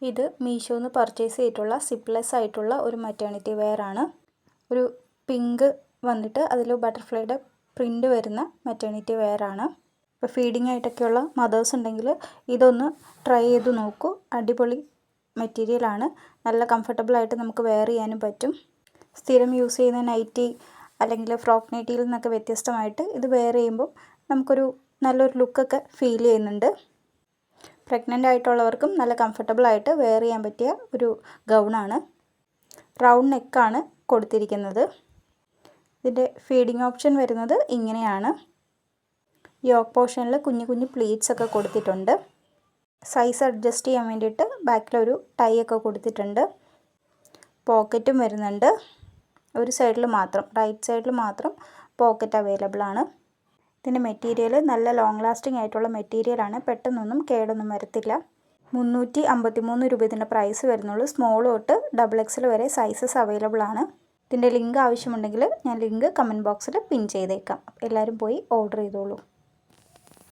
ഇത് മീഷോന്ന് പർച്ചേസ് ചെയ്തിട്ടുള്ള സിപ്ലെസ് ആയിട്ടുള്ള ഒരു മറ്റേണിറ്റി വെയർ ആണ്. ഒരു പിങ്ക് വന്നിട്ട് അതിൽ ബട്ടർഫ്ലൈയുടെ പ്രിൻ്റ് വരുന്ന മറ്റേണിറ്റി വെയർ ആണ്. ഇപ്പോൾ ഫീഡിങ് ആയിട്ടൊക്കെയുള്ള മദേഴ്സ് ഉണ്ടെങ്കിൽ ഇതൊന്ന് ട്രൈ ചെയ്ത് നോക്കൂ. അടിപൊളി മെറ്റീരിയലാണ്. നല്ല കംഫർട്ടബിളായിട്ട് നമുക്ക് വെയർ ചെയ്യാനും പറ്റും. സ്ഥിരം യൂസ് ചെയ്യുന്ന നൈറ്റി അല്ലെങ്കിൽ ഫ്രോക്ക് നൈറ്റിയിൽ നിന്നൊക്കെ വ്യത്യസ്തമായിട്ട് ഇത് വെയർ ചെയ്യുമ്പോൾ നമുക്കൊരു നല്ലൊരു ലുക്കൊക്കെ ഫീൽ ചെയ്യുന്നുണ്ട്. പ്രഗ്നൻ്റ് ആയിട്ടുള്ളവർക്കും നല്ല കംഫർട്ടബിളായിട്ട് വെയർ ചെയ്യാൻ പറ്റിയ ഒരു ഗൗണാണ്. റൗണ്ട് നെക്കാണ് കൊടുത്തിരിക്കുന്നത്. ഇതിൻ്റെ ഫീഡിങ് ഓപ്ഷൻ വരുന്നത് ഇങ്ങനെയാണ്. യോക്ക് പോർഷനിൽ കുഞ്ഞു കുഞ്ഞു പ്ലീറ്റ്സ് ഒക്കെ കൊടുത്തിട്ടുണ്ട്. സൈസ് അഡ്ജസ്റ്റ് ചെയ്യാൻ വേണ്ടിയിട്ട് ബാക്കിലൊരു ടൈ ഒക്കെ കൊടുത്തിട്ടുണ്ട്. പോക്കറ്റും വരുന്നുണ്ട്. ഒരു സൈഡിൽ മാത്രം, റൈറ്റ് സൈഡിൽ മാത്രം പോക്കറ്റ് അവൈലബിൾ ആണ്. ഇതിൻ്റെ മെറ്റീരിയൽ നല്ല ലോങ് ലാസ്റ്റിംഗ് ആയിട്ടുള്ള മെറ്റീരിയലാണ്. പെട്ടെന്നൊന്നും കേടൊന്നും വരത്തില്ല. 353 രൂപ ഇതിൻ്റെ പ്രൈസ് വരുന്നുള്ളൂ. സ്മോൾ തൊട്ട് XXL വരെ സൈസസ് അവൈലബിൾ ആണ്. ഇതിൻ്റെ ലിങ്ക് ആവശ്യമുണ്ടെങ്കിൽ ഞാൻ ലിങ്ക് കമൻറ്റ് ബോക്സിൽ പിൻ ചെയ്തേക്കാം. എല്ലാവരും പോയി ഓർഡർ ചെയ്തോളൂ.